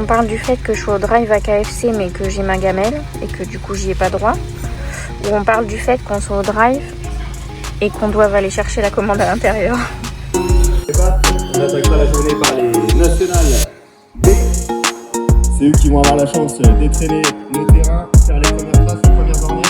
On parle du fait que je suis au drive à KFC mais que j'ai ma gamelle et que du coup j'y ai pas droit. Ou on parle du fait qu'on soit au drive et qu'on doive aller chercher la commande à l'intérieur. On attaquera la journée par les nationales B. C'est eux qui vont avoir la chance d'étraîner le terrain, faire les premières traces, les premières ornées.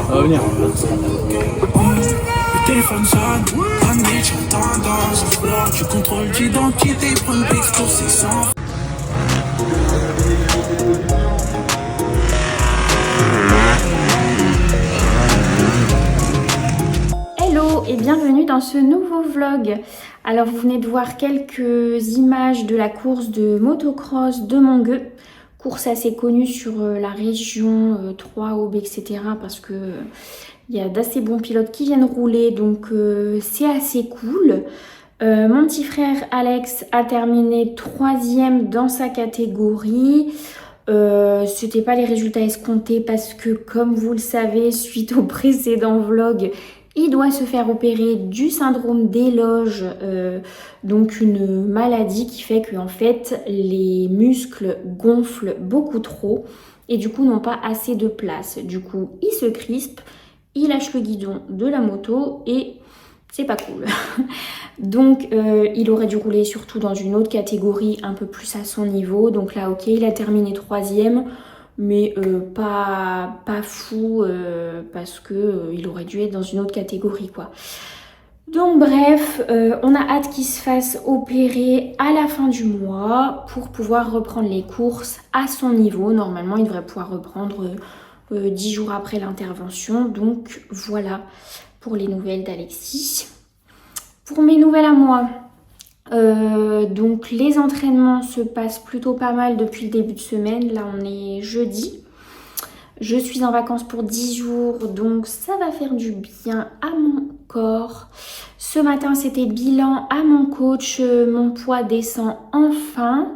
Venir. Le téléphone sonne, la nuit je suis tendance. Tu contrôles d'identité, prends une texto, c'est sans. Hello et bienvenue dans ce nouveau vlog. Alors vous venez de voir quelques images de la course de motocross de Mongueux. Course assez connue sur la région 3 Aube, etc. parce que il y a d'assez bons pilotes qui viennent rouler, donc c'est assez cool. Mon petit frère Alex a terminé 3e dans sa catégorie. C'était pas les résultats escomptés parce que, comme vous le savez, suite au précédent vlog, il doit se faire opérer du syndrome des loges, donc une maladie qui fait que en fait les muscles gonflent beaucoup trop et du coup n'ont pas assez de place. Du coup, il se crispe, il lâche le guidon de la moto et c'est pas cool. Donc il aurait dû rouler surtout dans une autre catégorie un peu plus à son niveau. Donc là ok, il a terminé 3e. Mais pas fou parce que il aurait dû être dans une autre catégorie quoi. Donc bref, on a hâte qu'il se fasse opérer à la fin du mois pour pouvoir reprendre les courses à son niveau. Normalement, il devrait pouvoir reprendre 10 jours après l'intervention. Donc voilà pour les nouvelles d'Alexis. Pour mes nouvelles à moi, donc les entraînements se passent plutôt pas mal depuis le début de semaine. Là on est jeudi. Je suis en vacances pour 10 jours, donc ça va faire du bien à mon corps. Ce matin c'était bilan à mon coach, mon poids descend enfin.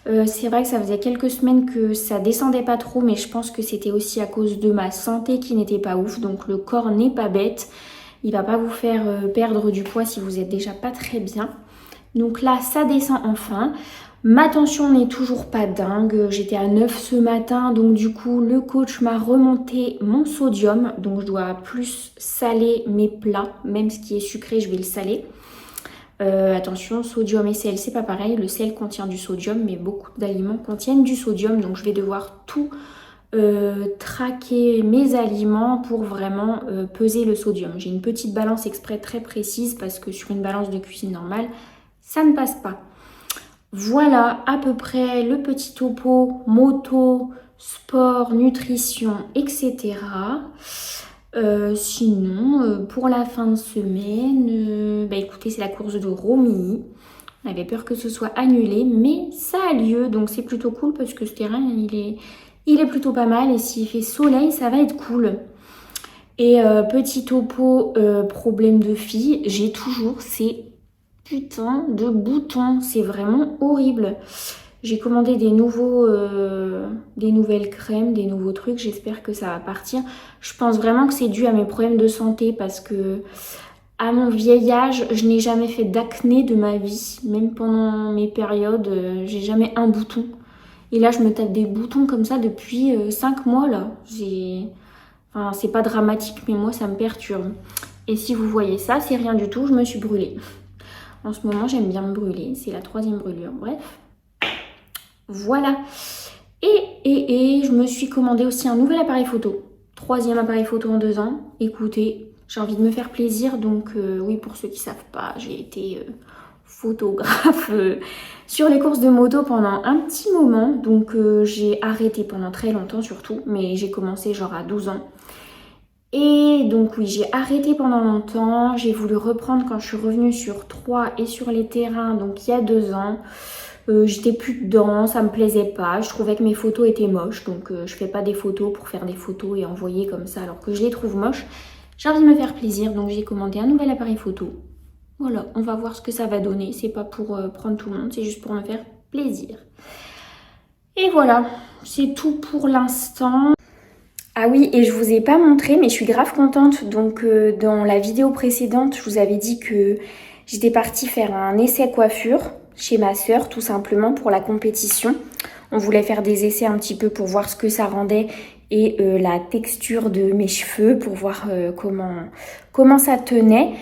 C'est vrai que ça faisait quelques semaines que ça descendait pas trop, mais je pense que c'était aussi à cause de ma santé qui n'était pas ouf. Donc le corps n'est pas bête, il va pas vous faire perdre du poids si vous êtes déjà pas très bien. Donc là, ça descend enfin. Ma tension n'est toujours pas dingue. J'étais à 9 ce matin. Donc du coup, le coach m'a remonté mon sodium. Donc je dois plus saler mes plats. Même ce qui est sucré, je vais le saler. Attention, sodium et sel, c'est pas pareil. Le sel contient du sodium, mais beaucoup d'aliments contiennent du sodium. Donc je vais devoir tout traquer mes aliments pour vraiment peser le sodium. J'ai une petite balance exprès très précise parce que sur une balance de cuisine normale, ça ne passe pas. Voilà à peu près le petit topo moto, sport, nutrition, etc. Sinon, pour la fin de semaine, écoutez, c'est la course de Romilly. On avait peur que ce soit annulé, mais ça a lieu. Donc c'est plutôt cool parce que ce terrain, il est plutôt pas mal. Et s'il fait soleil, ça va être cool. Et petit topo, problème de fille, j'ai toujours ces putain de boutons, c'est vraiment horrible. J'ai commandé des nouvelles crèmes, des nouveaux trucs, j'espère que ça va partir. Je pense vraiment que c'est dû à mes problèmes de santé parce que à mon vieil âge, je n'ai jamais fait d'acné de ma vie. Même pendant mes périodes, j'ai jamais un bouton. Et là, je me tape des boutons comme ça depuis 5 mois là. Enfin, c'est pas dramatique, mais moi, ça me perturbe. Et si vous voyez ça, c'est rien du tout, je me suis brûlée. En ce moment, j'aime bien me brûler. C'est la 3e brûlure. Bref. Voilà. Et je me suis commandé aussi un nouvel appareil photo. 3e appareil photo en 2 ans. Écoutez, j'ai envie de me faire plaisir. Donc oui, pour ceux qui ne savent pas, j'ai été photographe sur les courses de moto pendant un petit moment. Donc j'ai arrêté pendant très longtemps surtout, mais j'ai commencé genre à 12 ans. Et donc oui, j'ai arrêté pendant longtemps. J'ai voulu reprendre quand je suis revenue sur Troyes et sur les terrains, donc il y a 2 ans. J'étais plus dedans, ça me plaisait pas. Je trouvais que mes photos étaient moches, donc je fais pas des photos pour faire des photos et envoyer comme ça alors que je les trouve moches. J'ai envie de me faire plaisir, donc j'ai commandé un nouvel appareil photo. Voilà, on va voir ce que ça va donner. C'est pas pour prendre tout le monde, c'est juste pour me faire plaisir. Et voilà, c'est tout pour l'instant. Ah oui, et je vous ai pas montré, mais je suis grave contente. Donc dans la vidéo précédente, je vous avais dit que j'étais partie faire un essai coiffure chez ma sœur, tout simplement pour la compétition. On voulait faire des essais un petit peu pour voir ce que ça rendait et la texture de mes cheveux, pour voir comment ça tenait.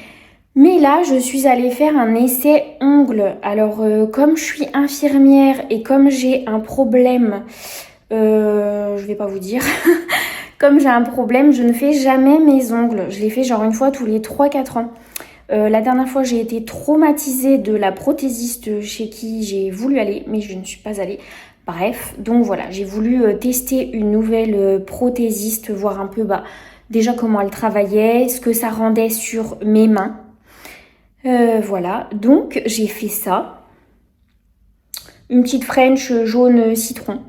Mais là, je suis allée faire un essai ongles. Alors, comme je suis infirmière et comme j'ai un problème, je vais pas vous dire, comme j'ai un problème, je ne fais jamais mes ongles. Je les fais genre une fois tous les 3-4 ans. La dernière fois, j'ai été traumatisée de la prothésiste chez qui j'ai voulu aller, mais je ne suis pas allée. Bref, donc voilà, j'ai voulu tester une nouvelle prothésiste, voir un peu déjà comment elle travaillait, ce que ça rendait sur mes mains. Voilà, donc j'ai fait ça. Une petite French jaune citron.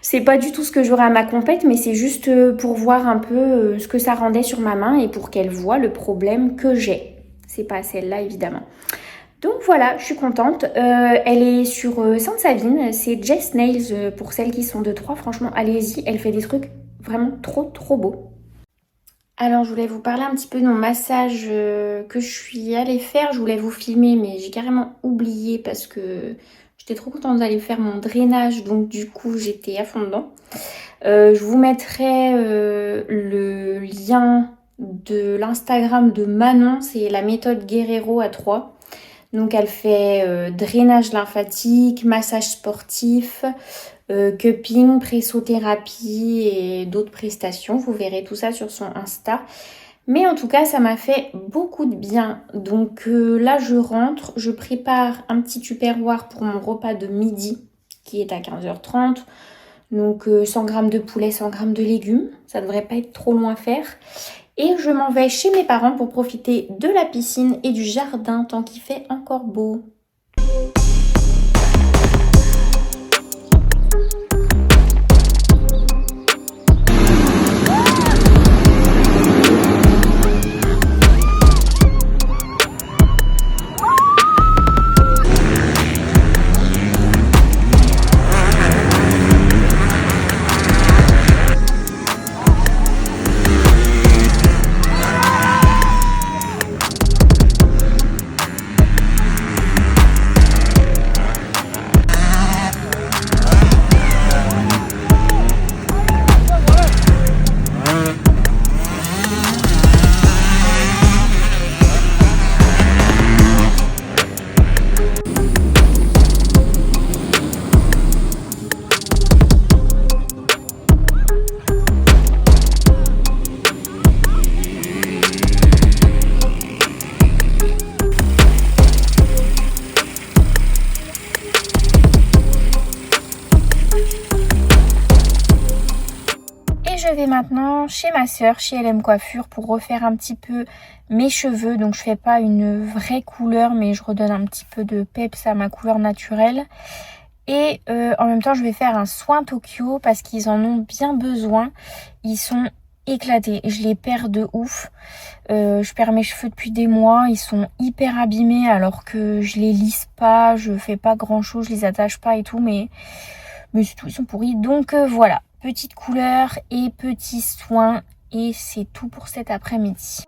C'est pas du tout ce que j'aurais à ma compète, mais c'est juste pour voir un peu ce que ça rendait sur ma main et pour qu'elle voie le problème que j'ai. C'est pas celle-là, évidemment. Donc voilà, je suis contente. Elle est sur Sainte-Savine. C'est Jess Nails pour celles qui sont de Troyes. Franchement, allez-y. Elle fait des trucs vraiment trop beaux. Alors, je voulais vous parler un petit peu de mon massage que je suis allée faire. Je voulais vous filmer, mais j'ai carrément oublié parce que j'étais trop contente d'aller faire mon drainage. Donc, du coup, j'étais à fond dedans. Je vous mettrai le lien de l'Instagram de Manon. C'est la méthode Guerrero à Troyes. Donc, elle fait drainage lymphatique, massage sportif, cupping, pressothérapie et d'autres prestations. Vous verrez tout ça sur son Insta. Mais en tout cas, ça m'a fait beaucoup de bien. Donc là, je rentre, je prépare un petit tupperware pour mon repas de midi qui est à 15h30. Donc 100 g de poulet, 100 g de légumes. Ça ne devrait pas être trop long à faire. Et je m'en vais chez mes parents pour profiter de la piscine et du jardin tant qu'il fait encore beau. Je vais maintenant chez ma sœur, chez LM Coiffure, pour refaire un petit peu mes cheveux. Donc je fais pas une vraie couleur, mais je redonne un petit peu de peps à ma couleur naturelle. Et en même temps, je vais faire un soin Tokyo parce qu'ils en ont bien besoin. Ils sont éclatés, je les perds de ouf. Je perds mes cheveux depuis des mois, ils sont hyper abîmés alors que je les lisse pas, je fais pas grand chose, je les attache pas et tout, mais c'est tout, ils sont pourris. Donc voilà. Petite couleur et petit soin et c'est tout pour cet après-midi.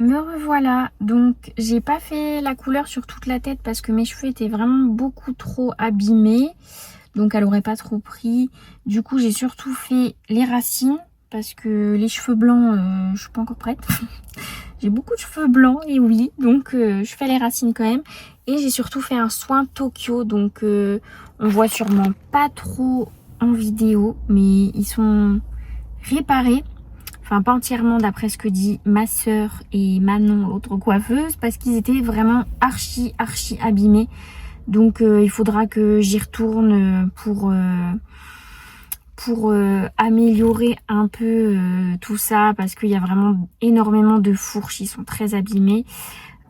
Me revoilà, donc j'ai pas fait la couleur sur toute la tête parce que mes cheveux étaient vraiment beaucoup trop abîmés. Donc elle aurait pas trop pris. Du coup j'ai surtout fait les racines parce que les cheveux blancs je suis pas encore prête. J'ai beaucoup de cheveux blancs et oui, donc je fais les racines quand même. Et j'ai surtout fait un soin Tokyo, donc on voit sûrement pas trop en vidéo, mais ils sont réparés. Enfin pas entièrement d'après ce que dit ma soeur et Manon, l'autre coiffeuse, parce qu'ils étaient vraiment archi abîmés. Donc il faudra que j'y retourne pour améliorer un peu tout ça, parce qu'il y a vraiment énormément de fourches, ils sont très abîmés.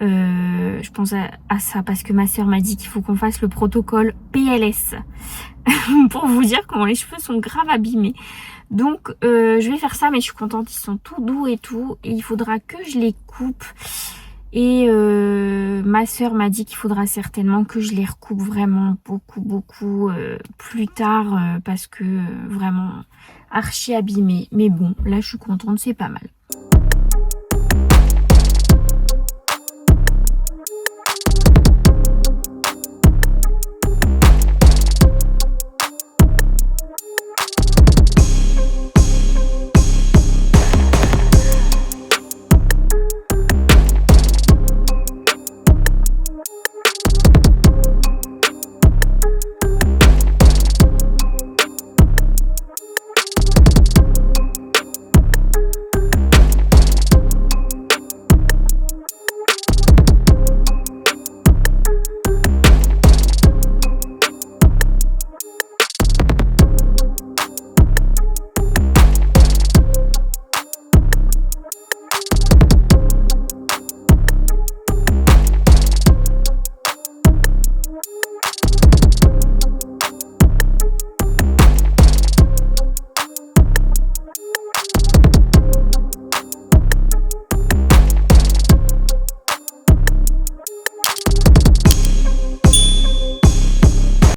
Je pense à ça parce que ma soeur m'a dit qu'il faut qu'on fasse le protocole PLS pour vous dire comment les cheveux sont grave abîmés. Donc je vais faire ça, mais je suis contente, ils sont tout doux et tout, et il faudra que je les coupe. Et ma soeur m'a dit qu'il faudra certainement que je les recoupe vraiment beaucoup plus tard parce que vraiment archi abîmé. Mais bon, là je suis contente, c'est pas mal.